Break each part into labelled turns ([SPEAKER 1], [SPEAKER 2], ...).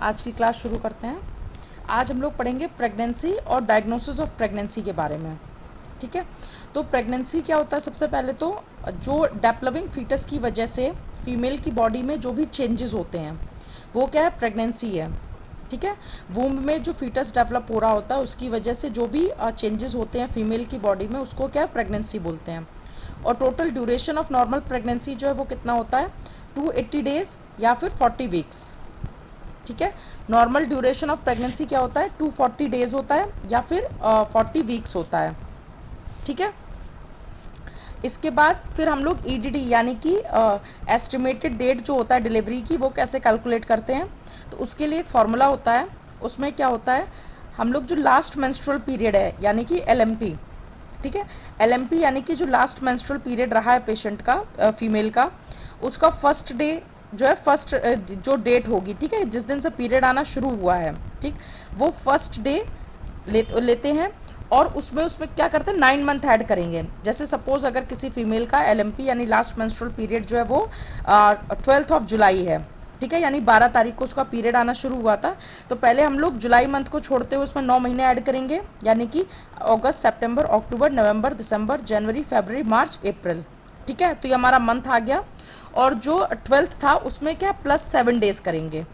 [SPEAKER 1] आज की क्लास शुरू करते हैं। आज हम लोग पढ़ेंगे प्रेगनेंसी और डायग्नोसिस ऑफ प्रेगनेंसी के बारे में। ठीक है, तो प्रेगनेंसी क्या होता है? सबसे पहले तो जो डेवलपिंग फीटस की वजह से फीमेल की बॉडी में जो भी चेंजेस होते हैं वो क्या है? प्रेगनेंसी है। ठीक है, वूम्ब में जो फीटस डेवलप हो रहा होता है उसकी वजह से जो भी चेंजेस होते हैं फीमेल की बॉडी में उसको क्या है? प्रेगनेंसी बोलते हैं। और total duration of normal pregnancy जो है वो कितना होता है? 280 डेज या फिर 40 वीक्स। ठीक है, नॉर्मल ड्यूरेशन ऑफ प्रेगनेंसी क्या होता है? 240 डेज होता है या फिर 40 वीक्स होता है। ठीक है, इसके बाद फिर हम लोग ईडीडी यानी कि एस्टिमेटेड डेट जो होता है डिलीवरी की वो कैसे कैलकुलेट करते हैं? तो उसके लिए एक फार्मूला होता है। उसमें क्या होता है? हम लोग जो लास्ट मेंस्ट्रुअल पीरियड है यानी कि एलएमपी, ठीक है, एलएमपी यानी कि जो लास्ट मेंस्ट्रुअल पीरियड रहा है पेशेंट का, फीमेल का, उसका फर्स्ट डे जो है, फर्स्ट जो डेट होगी, ठीक है, जिस दिन से पीरियड आना शुरू हुआ है, ठीक, वो फर्स्ट डे लेते हैं। और उसमें क्या करते हैं? 9 मंथ ऐड करेंगे। जैसे सपोज अगर किसी फीमेल का एलएमपी यानी लास्ट मेंस्ट्रुअल पीरियड जो है वो 12 ऑफ जुलाई है, ठीक है, यानी 12 तारीख को उसका पीरियड आना शुरू हुआ था, तो पहले हम लोग जुलाई मंथ को छोड़ते हुए उसमें 9 महीने ऐड करेंगे, यानी कि अगस्त, सितंबर, अक्टूबर, नवंबर, दिसंबर, जनवरी, फरवरी, मार्च, अप्रैल। ठीक है, तो ये हमारा मंथ आ गया। और जो 12th था उसमें क्या +7 डेज करेंगे।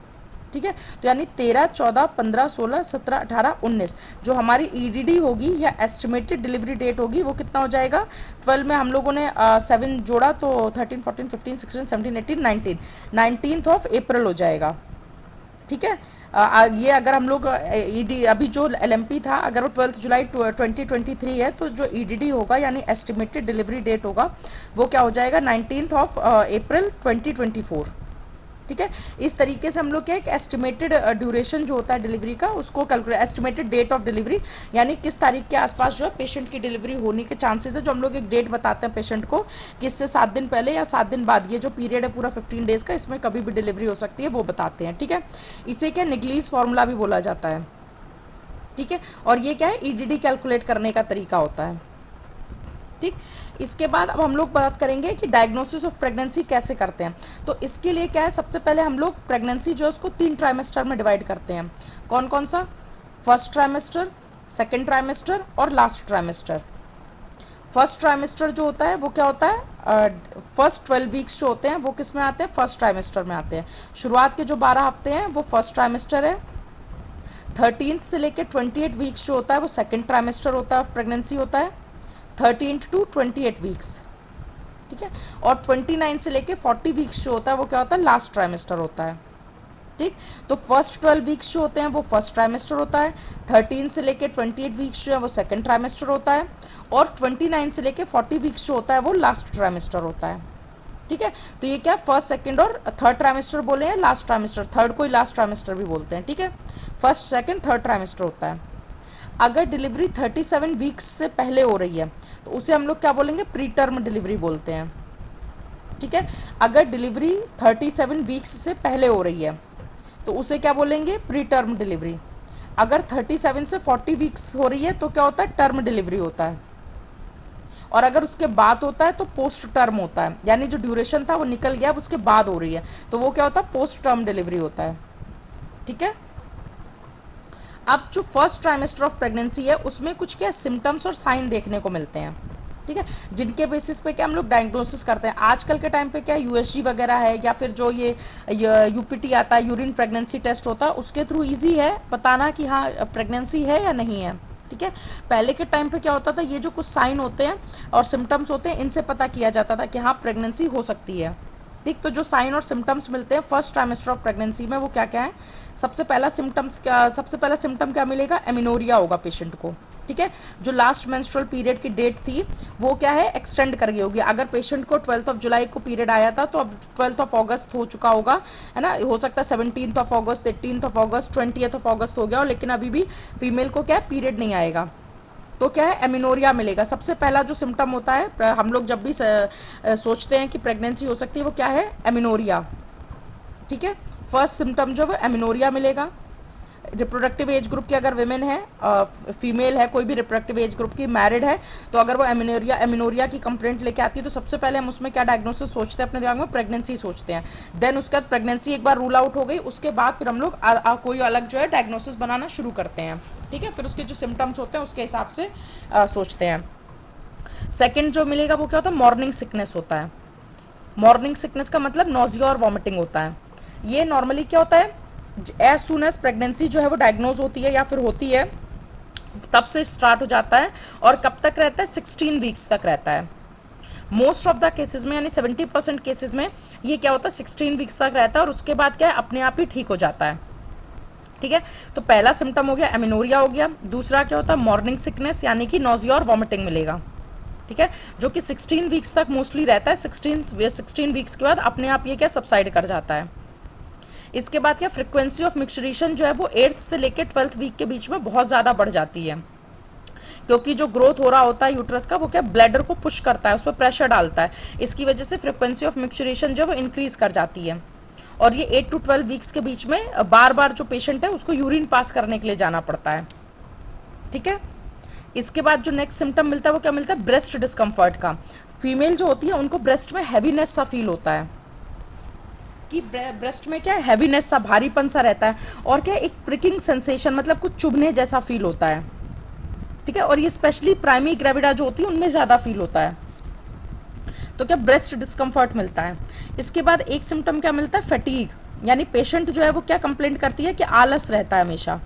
[SPEAKER 1] ठीक है, तो यानी 13, 14, 15, 16, 17, 18, 19 जो हमारी ईडीडी होगी या एस्टिमेटेड डिलीवरी डेट होगी वो कितना हो जाएगा? 12 में हम लोगों ने 7 जोड़ा तो 13, 14, 15, 16, 17, 18, 19, 19th ऑफ अप्रैल हो जाएगा। ठीक है, ये अगर हम लोग अभी जो एलएमपी था अगर वो 12 जुलाई 2023 है तो जो ईडीडी होगा यानी एस्टिमेटेड डिलीवरी डेट होगा वो क्या हो जाएगा? 19th of April 2024। ठीक है, इस तरीके से हम लोग क्या एक एस्टिमेटेड ड्यूरेशन जो होता है डिलीवरी का उसको calculate, estimated date of delivery यानी किस तारीख के आसपास जो है पेशेंट की डिलीवरी होने के चांसेस है, जो हम लोग एक डेट बताते हैं पेशेंट को कि इससे 7 दिन पहले या 7 दिन बाद, ये जो पीरियड है पूरा 15 डेज़ का, इसमें कभी भी डिलीवरी हो सकती है, वो बताते हैं। ठीक है, इसे क्या निगलीस फार्मूला भी बोला जाता है। ठीक है, और ये क्या है? ईडीडी कैलकुलेट करने का तरीका होता है। ठीक, इसके बाद अब हम लोग बात करेंगे कि डायग्नोसिस ऑफ प्रेगनेंसी कैसे करते हैं। तो इसके लिए क्या है? सबसे पहले हम लोग प्रेगनेंसी जो है उसको 3 ट्राइमेस्टर में डिवाइड करते हैं। कौन कौन सा? फर्स्ट ट्राइमेस्टर, सेकेंड ट्राइमेस्टर और लास्ट ट्राइमेस्टर। फर्स्ट ट्राइमेस्टर जो होता है वो क्या होता है? फर्स्ट 12 वीक्स जो होते हैं वो किस में आते हैं? फर्स्ट ट्राइमेस्टर में आते हैं। शुरुआत के जो 12 हफ्ते हैं वो फर्स्ट ट्राइमेस्टर है। 13 से लेकर 28 वीक्स जो होता है वो सेकेंड ट्राइमेस्टर होता है, ऑफ प्रेगनेंसी होता है। 13 to 28 वीक्स, ठीक है, और 29 से लेके 40 वीक्स जो होता है वो क्या होता है? लास्ट ट्राइमेस्टर होता है। ठीक, तो फर्स्ट 12 वीक्स जो होते हैं वो फर्स्ट ट्राइमेस्टर होता है। 13 से लेके 28 वीक्स जो है वो सेकंड ट्राइमेस्टर होता है। और 29 से लेके 40 वीक्स जो होता है वो लास्ट ट्राइमेस्टर होता है। ठीक है, तो ये क्या फर्स्ट, सेकंड और थर्ड ट्राइमेस्टर बोले हैं, लास्ट ट्राइमेस्टर, थर्ड को ही लास्ट ट्राइमेस्टर भी बोलते हैं। ठीक है, फर्स्ट, सेकंड, थर्ड ट्राइमेस्टर होता है। अगर डिलीवरी 37 वीक्स से पहले हो रही है तो उसे हम लोग क्या बोलेंगे? प्री टर्म डिलीवरी बोलते हैं। ठीक है, अगर डिलीवरी 37 वीक्स से पहले हो रही है तो उसे क्या बोलेंगे? Pre term delivery. अगर 37 से 40 वीक्स हो रही है तो क्या होता है? टर्म डिलीवरी होता है। और अगर उसके बाद होता है तो पोस्ट टर्म होता है, यानी जो ड्यूरेशन था वो निकल गया, अब उसके बाद हो रही है तो वो क्या होता है? पोस्ट टर्म डिलीवरी होता है। ठीक है, अब जो फर्स्ट ट्राइमेस्टर ऑफ प्रेगनेंसी है उसमें कुछ क्या सिम्टम्स और साइन देखने को मिलते हैं। ठीक है, जिनके बेसिस पे क्या हम लोग डायग्नोसिस करते हैं। आजकल के टाइम पे क्या यूएसजी वगैरह है या फिर जो ये यूपीटी आता है, यूरिन प्रेगनेंसी टेस्ट होता है, उसके थ्रू इजी है बताना कि हाँ प्रेगनेंसी है या नहीं है। ठीक है, पहले के टाइम पे क्या होता था? ये जो कुछ साइन होते हैं और सिम्टम्स होते हैं इनसे पता किया जाता था कि हाँ प्रेगनेंसी हो सकती है। ठीक, तो जो साइन और सिम्टम्स मिलते हैं फर्स्ट ट्राइमेस्टर ऑफ प्रेगनेंसी में वो क्या क्या है? सबसे पहला सिम्टम क्या मिलेगा? एमिनोरिया होगा पेशेंट को। ठीक है, जो लास्ट मेंस्ट्रुअल पीरियड की डेट थी वो क्या है? एक्सटेंड कर गई होगी। अगर पेशेंट को 12 ऑफ जुलाई को पीरियड आया था तो अब 12 ऑफ अगस्त हो चुका होगा, है ना, हो सकता है 17 of August, 18 of August, 20 of अगस्त हो गया हो, लेकिन अभी भी फीमेल को क्या है? पीरियड नहीं आएगा तो क्या है? एमिनोरिया मिलेगा। सबसे पहला जो सिम्टम होता है हम लोग जब भी सोचते हैं कि प्रेगनेंसी हो सकती है वो क्या है? एमिनोरिया। ठीक है, फर्स्ट सिम्टम जो है एमिनोरिया मिलेगा। रिप्रोडक्टिव एज ग्रुप की अगर विमेन है, फीमेल है, कोई भी रिप्रोडक्टिव एज ग्रुप की मैरिड है, तो अगर वो एमिनोरिया की कंप्लेंट लेके आती है तो सबसे पहले हम उसमें क्या डायग्नोसिस सोचते हैं अपने दिमाग में, प्रेगनेंसी सोचते हैं। देन उसके बाद प्रेगनेंसी एक बार रूल आउट हो गई, उसके बाद फिर हम लोग कोई अलग जो है डायग्नोसिस बनाना शुरू करते हैं। ठीक है, फिर उसके जो सिम्टम्स होते हैं उसके हिसाब से सोचते हैं। सेकेंड जो मिलेगा वो क्या होता है, मॉर्निंग सिकनेस होता है। मॉर्निंग सिकनेस का मतलब नॉजिया और वॉमिटिंग होता है। ये नॉर्मली क्या होता है, एज सुन एज प्रेगनेंसी जो है वो डायग्नोज होती है या फिर होती है तब से स्टार्ट हो जाता है, और कब तक रहता है, 16 वीक्स तक रहता है। मोस्ट ऑफ द केसेस में यानी 70% केसेस में ये क्या होता है, 16 वीक्स तक रहता है, और उसके बाद क्या है, अपने आप ही ठीक हो जाता है। ठीक है, तो पहला सिम्टम हो गया एमिनोरिया हो गया। दूसरा क्या होता है, मॉर्निंग सिकनेस यानी कि नॉजिया और वॉमिटिंग मिलेगा। ठीक है, जो कि 16 वीक्स तक मोस्टली रहता है। 16 वीक्स के बाद अपने आप ये क्या सबसाइड कर जाता है। इसके बाद क्या, फ्रिक्वेंसी ऑफ मिक्सचरेशन जो है वो 8th से लेकर 12th वीक के बीच में बहुत ज़्यादा बढ़ जाती है, क्योंकि जो ग्रोथ हो रहा होता है यूट्रस का वो क्या ब्लैडर को पुश करता है, उस पर प्रेशर डालता है। इसकी वजह से फ्रिक्वेंसी ऑफ मिक्सचरेशन जो है वो इंक्रीज कर जाती है, और ये 8 to 12 वीक्स के बीच में बार बार जो पेशेंट है उसको यूरिन पास करने के लिए जाना पड़ता है। ठीक है, इसके बाद जो नेक्स्ट सिम्टम मिलता है वो क्या मिलता है, ब्रेस्ट डिस्कम्फर्ट का। फीमेल जो होती है उनको ब्रेस्ट में हैवीनेस सा फील होता है, कि ब्रेस्ट में क्या है, हैवीनेस सा, भारीपन सा रहता है, और क्या एक प्रिकिंग सेंसेशन मतलब कुछ चुभने जैसा फील होता है। ठीक है, और ये स्पेशली प्राइमरी ग्रेविडा जो होती है उनमें ज़्यादा फील होता है। तो क्या ब्रेस्ट डिस्कम्फर्ट मिलता है। इसके बाद एक सिम्टम क्या मिलता है, फटीग, यानी पेशेंट जो है वो क्या कंप्लेंट करती है कि आलस रहता है हमेशा।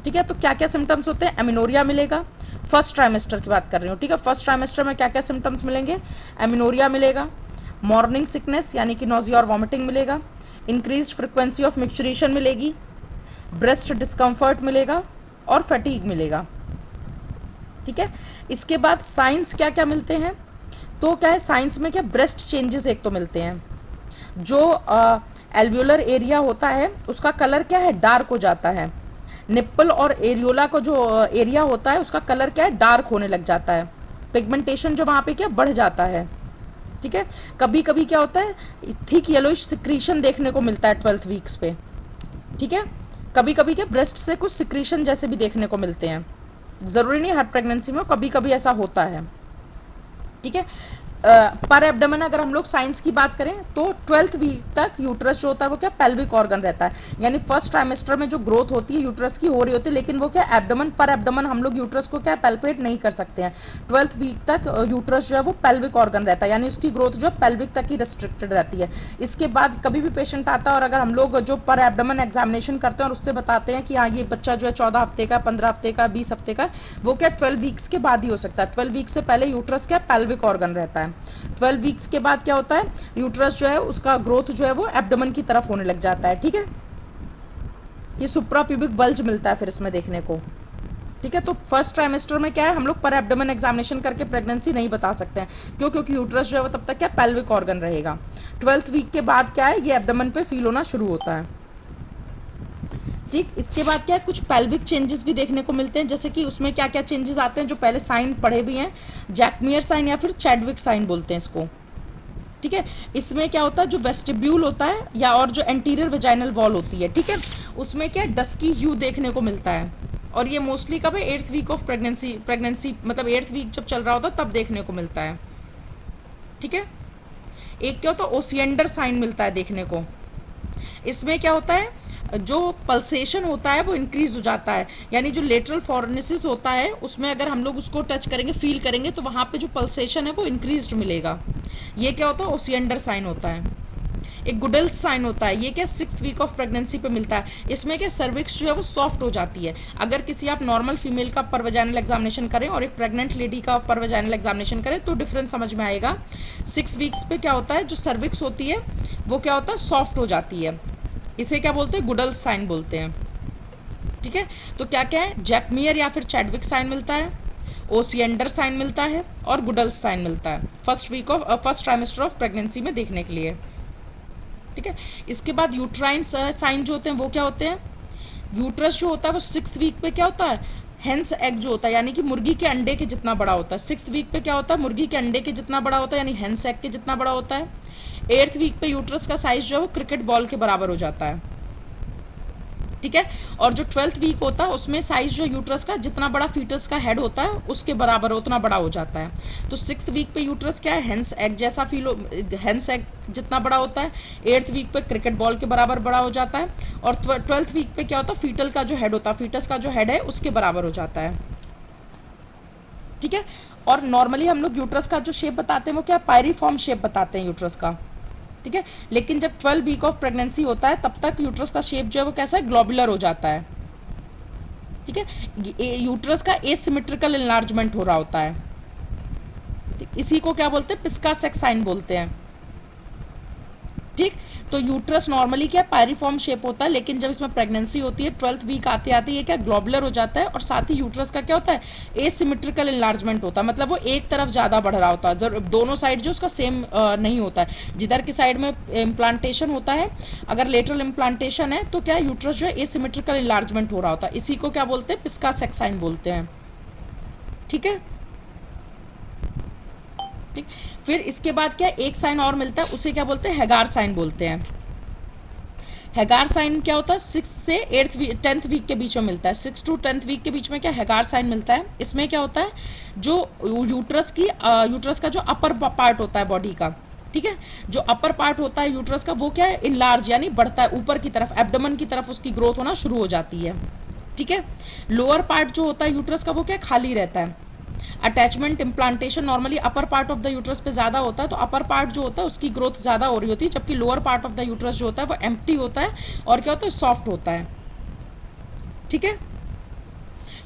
[SPEAKER 1] ठीक है, तो क्या क्या सिम्टम्स होते हैं, एमिनोरिया मिलेगा, फर्स्ट ट्राइमेस्टर की बात कर रही हूँ। ठीक है, फर्स्ट ट्राइमेस्टर में क्या क्या सिम्टम्स मिलेंगे, एमिनोरिया मिलेगा, मॉर्निंग सिकनेस यानी कि नॉजिया और वॉमिटिंग मिलेगा, इंक्रीज फ्रिक्वेंसी ऑफ मिक्सचरेशन मिलेगी, ब्रेस्ट डिस्कम्फर्ट मिलेगा, और फटीग मिलेगा। ठीक है, इसके बाद साइंस क्या क्या मिलते हैं, तो क्या है, साइंस में क्या ब्रेस्ट चेंजेस एक तो मिलते हैं, जो एल्वियोलर एरिया होता है उसका कलर क्या है, डार्क हो जाता है। निप्पल और एरियोला को जो एरिया होता है उसका कलर क्या है, डार्क होने लग जाता है। पिगमेंटेशन जो वहाँ पे क्या बढ़ जाता है। ठीक है, कभी कभी क्या होता है, थिक येलोइश सिक्रीशन देखने को मिलता है 12th वीक्स पे। ठीक है, कभी कभी क्या ब्रेस्ट से कुछ सिक्रीशन जैसे भी देखने को मिलते हैं, ज़रूरी नहीं हर प्रेगनेंसी में, कभी कभी ऐसा होता है। ठीक है, पर एब्डोमेन अगर हम लोग साइंस की बात करें तो 12th वीक तक यूट्रस जो होता है वो क्या पेल्विक ऑर्गन रहता है, यानी फर्स्ट ट्राइमेस्टर में जो ग्रोथ होती है यूट्रस की हो रही होती है, लेकिन वो क्या एब्डोमेन पर एब्डोमेन हम लोग यूट्रस को क्या पैल्पेट नहीं कर सकते हैं। 12th वीक तक यूट्रस जो है वो पेल्विक ऑर्गन रहता है, यानी उसकी ग्रोथ जो है पेल्विक तक ही रिस्ट्रिक्टेड रहती है। इसके बाद कभी भी पेशेंट आता है और अगर हम लोग जो पर एब्डोमेन एग्जामिनेशन करते हैं और उससे बताते हैं कि हाँ ये बच्चा जो है 14 हफ्ते का, 15 हफ्ते का, 20 हफ्ते का, वो क्या 12 वीक्स के बाद ही हो सकता है। 12 वीक से पहले यूट्रस क्या पेल्विक ऑर्गन रहता है। 12 वीक्स के बाद क्या होता है, यूट्रस जो है उसका ग्रोथ जो है वो एब्डोमेन की तरफ होने लग जाता है। ठीक है, ये सुप्राप्यूबिक बल्ज मिलता है फिर इसमें देखने को। ठीक है, तो फर्स्ट ट्राइमेस्टर में क्या है, हम लोग पर एब्डोमेन एग्जामिनेशन करके प्रेगनेंसी नहीं बता सकते हैं, क्यों, क्योंकि यूट्रस जो है वो तब तक क्या पेल्विक ऑर्गन रहेगा। 12th वीक के बाद क्या है, ये एब्डोमेन पे फील होना शुरू होता है। ठीक, इसके बाद क्या है, कुछ पेल्विक चेंजेस भी देखने को मिलते हैं, जैसे कि उसमें क्या क्या चेंजेस आते हैं जो पहले साइन पढ़े भी हैं, जैकमियर साइन या फिर चैडविक साइन बोलते हैं इसको। ठीक है, इसमें क्या होता है, जो वेस्टिब्यूल होता है या और जो एंटीरियर वेजाइनल वॉल होती है, ठीक है, उसमें क्या डस्की ह्यू देखने को मिलता है, और ये मोस्टली कब है, 8th वीक ऑफ प्रेगनेंसी मतलब 8th वीक जब चल रहा होता है तब देखने को मिलता है। ठीक है, एक क्या होता है, ओसिएंडर साइन मिलता है देखने को। इसमें क्या होता है, जो पल्सेशन होता है वो इंक्रीज हो जाता है, यानी जो लेटरल फॉर्निसिस होता है उसमें अगर हम लोग उसको टच करेंगे, फील करेंगे, तो वहाँ पे जो पल्सेशन है वो इंक्रीज्ड मिलेगा। ये क्या होता है, ओसिएंडर साइन होता है। एक गुडल साइन होता है, ये क्या 6th वीक ऑफ प्रेगनेंसी पे मिलता है। इसमें क्या सर्विक्स जो है वो सॉफ्ट हो जाती है। अगर किसी आप नॉर्मल फीमेल का परवेजाइनल एग्जामिनेशन करें और एक प्रेग्नेंट लेडी का परवेजाइनल एग्जामिनेशन करें तो डिफरेंस समझ में आएगा। 6 वीक्स पे क्या होता है, जो सर्विक्स होती है वो क्या होता है, सॉफ्ट हो जाती है। इसे क्या बोलते हैं, गुडल साइन बोलते हैं। ठीक है, तो क्या क्या है, जैकमियर या फिर चैडविक साइन मिलता है, ओसिएंडर साइन मिलता है, और गुडल साइन मिलता है फर्स्ट ट्राइमेस्टर ऑफ प्रेगनेंसी में देखने के लिए। ठीक है, इसके बाद यूट्राइन साइन जो होते हैं वो क्या होते हैं, यूट्रस जो होता है वो 6th वीक पे क्या होता है, हेंस एग जो होता है, यानी कि मुर्गी के अंडे के जितना बड़ा होता है। 6th वीक पे क्या होता है, मुर्गी के अंडे के जितना बड़ा होता है, यानी हेंस एग के जितना बड़ा होता है। 8th वीक पे यूट्रस का साइज जो है वो क्रिकेट बॉल के बराबर हो जाता है। ठीक है। और जो 12th वीक होता है उसमें साइज जो यूट्रस का जितना बड़ा फीटस का हेड होता है उसके बराबर उतना बड़ा हो जाता है। तो 6th वीक पे यूट्रस क्या है, हेंस एग जैसा हेंस एग जितना बड़ा होता है। 8th वीक पे क्रिकेट बॉल के बराबर बड़ा हो जाता है। और 12th वीक पे क्या होता है, फीटल का जो हेड होता है, फीटस का जो हेड है उसके बराबर हो जाता है। ठीक है। और नॉर्मली हम लोग यूट्रस का जो शेप बताते हैं वो क्या, पायरीफॉर्म शेप बताते हैं यूट्रस का। ठीक है। लेकिन जब 12 वीक ऑफ प्रेगनेंसी होता है तब तक यूट्रस का शेप जो है वो कैसा है, ग्लोबुलर हो जाता है। ठीक है। यूट्रस का एसिमेट्रिकल इनलार्जमेंट हो रहा होता है। इसी को क्या बोलते हैं, पिस्का सेक्स साइन बोलते हैं। ठीक। तो यूट्रस नॉर्मली क्या पायरीफॉर्म शेप होता है, लेकिन जब इसमें प्रेगनेंसी होती है 12th वीक आते आते ये क्या ग्लोबुलर हो जाता है। और साथ ही यूट्रस का क्या होता है, एसिमेट्रिकल इनलार्जमेंट होता है, मतलब वो एक तरफ ज़्यादा बढ़ रहा होता है, जो दोनों साइड जो उसका सेम नहीं होता है। जिधर की साइड में इम्प्लांटेशन होता है, अगर लेटरल इम्प्लांटेशन है तो क्या यूट्रस जो है एसिमेट्रिकल इनलार्जमेंट हो रहा होता है। इसी को क्या बोलते हैं, पिस्का सेक्स साइन बोलते हैं। ठीक है। ठीक। फिर इसके बाद क्या एक साइन और मिलता है, उसे क्या बोलते हैं, हेगार साइन बोलते हैं। हेगार साइन क्या होता है, 6 से 10th वीक के बीच में मिलता है। 6 to 10th वीक के बीच में क्या हेगार साइन मिलता है। इसमें क्या होता है, जो यूट्रस का जो अपर पार्ट होता है बॉडी का, ठीक है, जो अपर पार्ट होता है यूट्रस का वो क्या है, इनलार्ज यानी बढ़ता है ऊपर की तरफ, एब्डोमेन की तरफ उसकी ग्रोथ होना शुरू हो जाती है। ठीक है। लोअर पार्ट जो होता है यूट्रस का वो क्या खाली रहता है। Attachment implantation normally upper part of the uterus पे ज़्यादा होता है, तो अपर पार्ट जो होता है उसकी ग्रोथ ज़्यादा हो रही होती है, जबकि lower part of the uterus जो होता है वो एम्प्टी होता है और क्या होता है, सॉफ्ट होता है। ठीक है।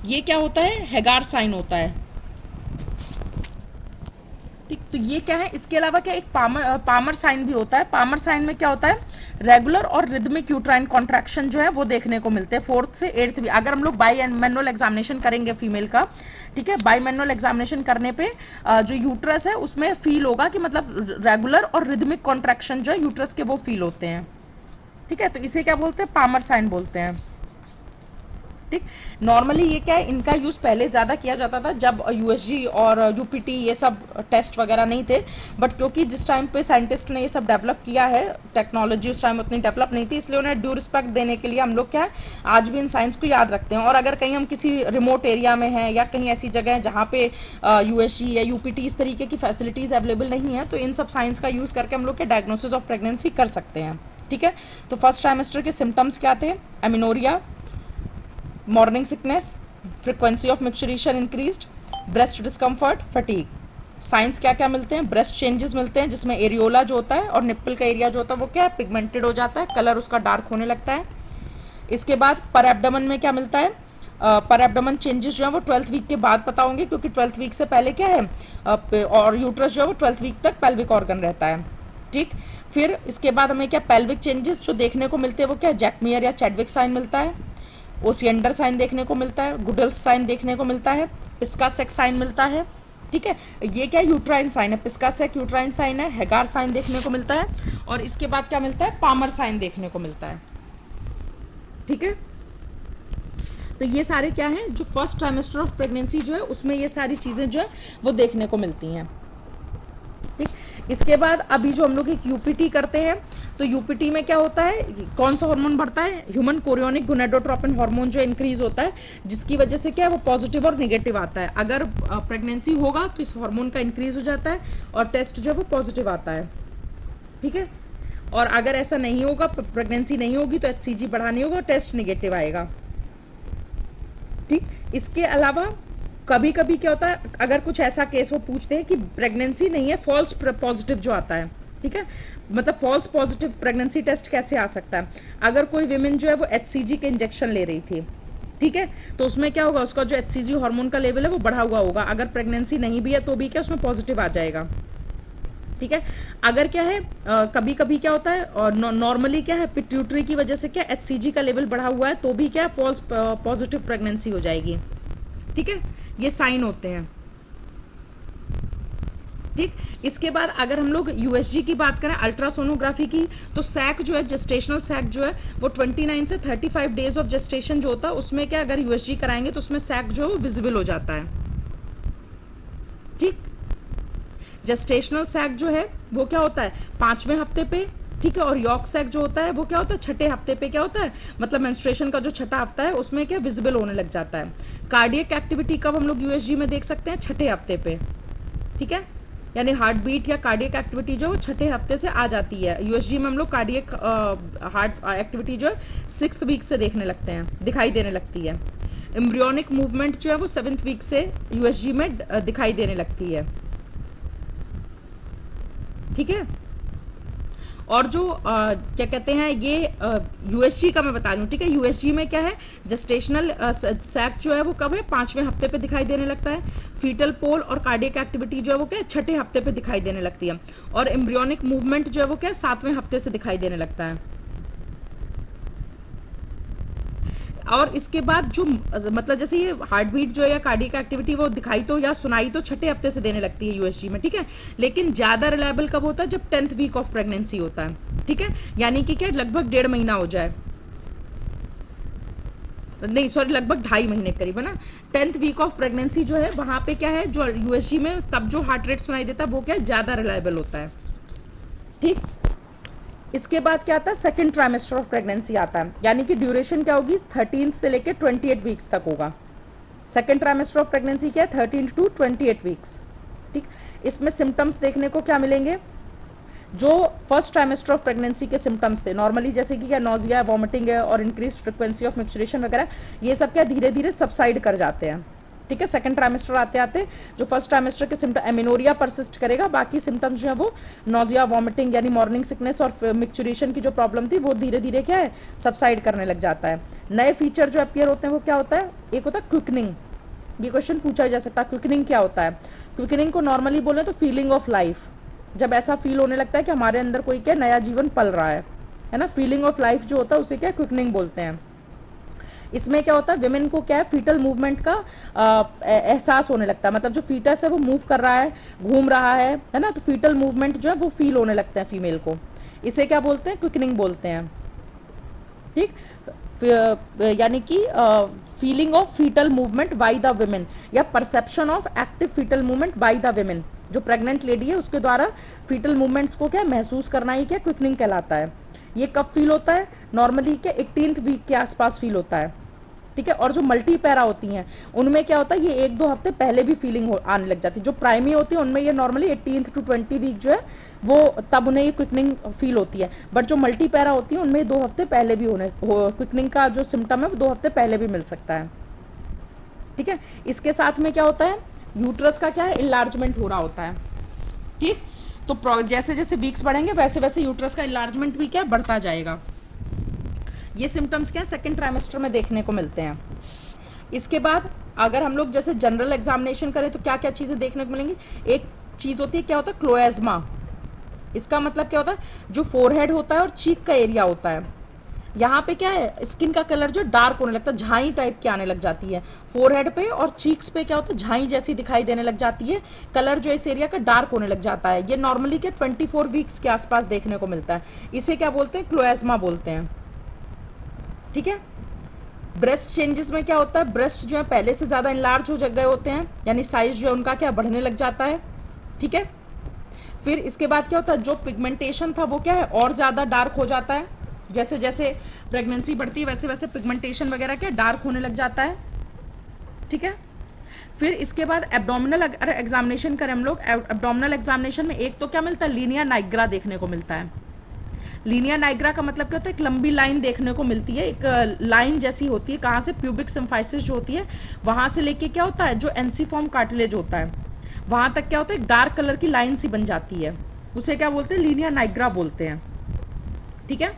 [SPEAKER 1] ये क्या होता है, हेगार साइन होता है। ठीक। तो ये क्या है, इसके अलावा क्या एक पामर साइन भी होता है। पामर साइन में क्या होता है, रेगुलर और रिदमिक यूट्राइन कॉन्ट्रैक्शन जो है वो देखने को मिलते हैं 4th से 8th वीक। अगर हम लोग बाई मैनुअल एग्जामिनेशन करेंगे फीमेल का, ठीक है, बाई मैनुअल एग्जामिनेशन करने पे जो यूट्रस है उसमें फील होगा कि मतलब रेगुलर और रिदमिक कॉन्ट्रैक्शन जो है यूट्रस के वो फील होते हैं। ठीक है। तो इसे क्या बोलते हैं, पामर साइन बोलते हैं। ठीक। नॉर्मली ये क्या है, इनका यूज़ पहले ज़्यादा किया जाता था जब यूएसजी और यूपीटी ये सब टेस्ट वगैरह नहीं थे, बट क्योंकि जिस टाइम पे साइंटिस्ट ने ये सब डेवलप किया है, टेक्नोलॉजी उस टाइम उतनी डेवलप नहीं थी, इसलिए उन्हें ड्यू रिस्पेक्ट देने के लिए हम लोग क्या है आज भी इन साइंस को याद रखते हैं। और अगर कहीं हम किसी रिमोट एरिया में हैं या कहीं ऐसी जगह है जहाँ पे यूएसजी या यूपीटी इस तरीके की फैसिलिटीज़ अवेलेबल नहीं है, तो इन सब साइंस का यूज़ करके हम लोग के डायग्नोसिस ऑफ प्रेगनेंसी कर सकते हैं। ठीक है। तो फर्स्ट ट्राइमेस्टर के सिम्टम्स क्या थे, amenorrhoea, morning sickness, frequency of micturition increased, breast discomfort, fatigue. Signs क्या क्या मिलते हैं, ब्रेस्ट चेंजेस मिलते हैं जिसमें एरियोला जो होता है और निप्पल का एरिया जो होता है वो क्या है, पिगमेंटेड हो जाता है, कलर उसका डार्क होने लगता है। इसके बाद पर एब्डोमेन में क्या मिलता है, पर एब्डोमेन चेंजेस जो है वो 12th वीक के बाद पता होंगे, क्योंकि 12th वीक से पहले क्या है और यूट्रस जो है वो 12th वीक तक पेल्विक ऑर्गन रहता है। ठीक। फिर इसके बाद हमें क्या पेल्विक चेंजेस जो देखने को मिलते हैं वो क्या, जैकमियर या चैडविक साइन मिलता है, ओसिएंडर साइन देखने को मिलता है, गुडल्स साइन देखने को मिलता है, पिस्का सेक्स साइन मिलता है। ठीक है। ये क्या यूट्राइन साइन है, पिस्का सेक यूट्राइन साइन है, हेगार साइन देखने को मिलता है। और इसके बाद क्या मिलता है, पामर साइन देखने को मिलता है। ठीक है। तो ये सारे क्या हैं, जो फर्स्ट ट्राइमेस्टर ऑफ प्रेगनेंसी जो है उसमें ये सारी चीज़ें जो है वो देखने को मिलती हैं। ठीक। इसके बाद अभी जो हम लोग एक यूपीटी करते हैं, तो यूपीटी में क्या होता है, कौन सा हार्मोन बढ़ता है, ह्यूमन कोरियोनिक गोनेडोट्रोपिन हार्मोन जो इंक्रीज होता है, जिसकी वजह से क्या है वो पॉजिटिव और नेगेटिव आता है। अगर प्रेगनेंसी होगा तो इस हार्मोन का इंक्रीज हो जाता है और टेस्ट जो है वो पॉजिटिव आता है। ठीक है। और अगर ऐसा नहीं होगा, प्रेगनेंसी नहीं होगी, तो HCG बढ़ानी होगा, टेस्ट नेगेटिव आएगा। ठीक। इसके अलावा कभी कभी क्या होता है, अगर कुछ ऐसा केस वो पूछते हैं कि प्रेगनेंसी नहीं है, फॉल्स पॉजिटिव जो आता है, ठीक है, मतलब फॉल्स पॉजिटिव प्रेगनेंसी टेस्ट कैसे आ सकता है, अगर कोई विमेन जो है वो HCG के इंजेक्शन ले रही थी, ठीक है, तो उसमें क्या होगा, उसका जो HCG हार्मोन का लेवल है वो बढ़ा हुआ होगा, अगर प्रेगनेंसी नहीं भी है तो भी क्या उसमें पॉजिटिव आ जाएगा। ठीक है। अगर क्या है कभी कभी क्या होता है, और नॉर्मली क्या है पिट्यूटरी की वजह से क्या HCG का लेवल बढ़ा हुआ है तो भी क्या फॉल्स पॉजिटिव प्रेगनेंसी हो जाएगी। ठीक है। ये साइन होते हैं। ठीक। इसके बाद अगर हम लोग यूएसजी की बात करें, अल्ट्रासोनोग्राफी की, तो सैक जो है, जेस्टेशनल सैक जो है वो 29 से 35 डेज ऑफ जेस्टेशन जो होता है उसमें क्या अगर यूएसजी कराएंगे तो उसमें सैक जो है विजिबल हो जाता है। ठीक। जेस्टेशनल सैक जो है वो क्या होता है 5वें हफ्ते पे, ठीक है। और यॉर्क सैक जो होता है वो क्या होता है, छठे हफ्ते पे क्या होता है, मतलब मेंस्ट्रुएशन का जो छठा हफ्ता है उसमें क्या विजिबल होने लग जाता है। कार्डियक एक्टिविटी कब हम लोग यूएसजी में देख सकते हैं, छठे हफ्ते पे, ठीक है। यानी हार्ट बीट या कार्डियक एक्टिविटी जो है वो छठे हफ्ते से आ जाती है। यूएसजी में हम लोग कार्डियक हार्ट एक्टिविटी जो है 6th वीक से देखने लगते हैं, दिखाई देने लगती है। एम्ब्रियोनिक मूवमेंट जो है वो 7th वीक से यूएसजी में दिखाई देने लगती है, ठीक है। और जो क्या कहते हैं ये यूएसजी का मैं बता रही हूँ, ठीक है। यूएसजी में क्या है, जेस्टेशनल सैक जो है वो कब है, 5वें हफ्ते पे दिखाई देने लगता है। फीटल पोल और कार्डियक एक्टिविटी जो है वो क्या है, छठे हफ्ते पे दिखाई देने लगती है। और एम्ब्रियोनिक मूवमेंट जो है वो क्या है, 7वें हफ्ते से दिखाई देने लगता है। और इसके बाद जो मतलब जैसे ये हार्ट बीट जो है या कार्डियक एक्टिविटी वो दिखाई तो या सुनाई तो छठे हफ्ते से देने लगती है यूएसजी में, ठीक है। लेकिन ज़्यादा रिलायबल कब होता है, जब 10th वीक ऑफ प्रेगनेंसी होता है, ठीक है। यानी कि क्या, लगभग 1.5 महीना हो जाए, नहीं सॉरी लगभग 2.5 महीने करीब है ना। 10th वीक ऑफ प्रेगनेंसी जो है वहाँ पे क्या है, जो यूएसजी में तब जो हार्ट रेट सुनाई देता है वो क्या है, ज़्यादा रिलायबल होता है, ठीक। इसके बाद क्या आता है, सेकंड ट्राइमेस्टर ऑफ प्रेगनेंसी आता है, यानी कि ड्यूरेशन क्या होगी, 13 से लेकर 28 वीक्स तक होगा। सेकंड ट्राइमेस्टर ऑफ प्रेगनेंसी क्या है, 13 to 28 वीक्स, ठीक। इसमें सिम्टम्स देखने को क्या मिलेंगे, जो फर्स्ट ट्राइमेस्टर ऑफ प्रेगनेंसी के सिम्टम्स थे नॉर्मली, जैसे कि क्या नोजिया, वॉमिटिंग है और इंक्रीज फ्रिक्वेंसी ऑफ मिक्सचरेशन वगैरह, ये सब क्या धीरे धीरे सबसाइड कर जाते हैं, ठीक है। सेकंड ट्राइमेस्टर आते आते जो फर्स्ट ट्राइमेस्टर के सिम्टम, एमिनोरिया परसिस्ट करेगा, बाकी सिम्टम्स जो है वो नोजिया, वॉमिटिंग यानी मॉर्निंग सिकनेस और मिक्सचरेशन की जो प्रॉब्लम थी वो धीरे धीरे क्या है, सबसाइड करने लग जाता है। नए फीचर जो अपीयर होते हैं वो क्या होता है, एक होता है क्विकनिंग, ये क्वेश्चन पूछा जा सकता है, क्विकनिंग क्या होता है। क्विकनिंग को नॉर्मली बोले तो फीलिंग ऑफ लाइफ, जब ऐसा फील होने लगता है कि हमारे अंदर कोई क्या नया जीवन पल रहा है ना, फीलिंग ऑफ लाइफ जो होता है उसे क्या क्विकनिंग बोलते हैं। इसमें क्या होता है, विमेन को क्या है, फीटल मूवमेंट का एहसास होने लगता है, मतलब जो फीटस है वो मूव कर रहा है, घूम रहा है ना, तो फीटल मूवमेंट जो है वो फील होने लगते हैं फीमेल को, इसे क्या बोलते हैं, क्विकनिंग बोलते हैं, ठीक। यानी कि feeling of foetal movement by the women या perception of active foetal movement by the women, जो प्रेग्नेंट लेडी है उसके द्वारा फीटल मूवमेंट्स को क्या महसूस करना ही क्या क्विकनिंग कहलाता है। ये कब फील होता है, नॉर्मली क्या 18th वीक के आसपास फील होता है, ठीक है। और जो मल्टी पैरा होती हैं उनमें क्या होता है, ये 1-2 हफ्ते पहले भी फीलिंग आने लग जाती है। जो प्राइमी होती है उनमें ये नॉर्मली 18th to 20 वीक जो है वो तब उन्हें ये क्विकनिंग फील होती है, बट जो मल्टी पैरा होती है उनमें 2 हफ्ते पहले भी क्विकनिंग का जो सिम्टम है वो 2 हफ्ते पहले भी मिल सकता है, ठीक है। इसके साथ में क्या होता है, यूट्रस का क्या है, इलार्जमेंट हो रहा होता है, ठीक। तो जैसे जैसे वीक्स बढ़ेंगे वैसे वैसे यूट्रस का इलार्जमेंट भी क्या बढ़ता जाएगा। ये सिम्टम्स क्या है, सेकंड ट्राइमेस्टर में देखने को मिलते हैं। इसके बाद अगर हम लोग जैसे जनरल एग्जामिनेशन करें तो क्या क्या चीज़ें देखने को मिलेंगी, एक चीज़ होती है क्या होता है, क्लोएज्मा। इसका मतलब क्या होता है, जो फोरहेड होता है और चीक का एरिया होता है, यहाँ पे क्या है, स्किन का कलर जो डार्क होने लगता है, झाई टाइप की आने लग जाती है फोरहेड पे, और चीक्स पे क्या होता है, झाई जैसी दिखाई देने लग जाती है, कलर जो इस एरिया का डार्क होने लग जाता है। ये नॉर्मली क्या 24 वीक्स के आसपास देखने को मिलता है, इसे क्या बोलते हैं, क्लोएज्मा बोलते हैं, ठीक है। ब्रेस्ट चेंजेस में क्या होता है, ब्रेस्ट जो है पहले से ज़्यादा इनलार्ज हो गए होते हैं, यानी साइज जो है उनका क्या बढ़ने लग जाता है, ठीक है। फिर इसके बाद क्या होता है, जो पिगमेंटेशन था वो क्या है, और ज़्यादा डार्क हो जाता है, जैसे जैसे प्रेगनेंसी बढ़ती है वैसे वैसे पिगमेंटेशन वगैरह क्या डार्क होने लग जाता है, ठीक है। फिर इसके बाद एब्डोमिनल अगर एग्जामिनेशन करें हम लोग, एब्डोमिनल एग्जामिनेशन में एक तो क्या मिलता है, लीनिया नाइग्रा देखने को मिलता है। लीनिया नाइग्रा का मतलब क्या होता है, एक लंबी लाइन देखने को मिलती है, एक लाइन जैसी होती है, कहाँ से, प्यूबिक सिम्फाइसिस जो होती है वहाँ से लेके क्या होता है, जो एनसीफॉर्म कार्टिलेज होता है वहाँ तक क्या होता है, एक डार्क कलर की लाइन सी बन जाती है, उसे क्या बोलते हैं, लीनिया नाइग्रा बोलते हैं, ठीक है।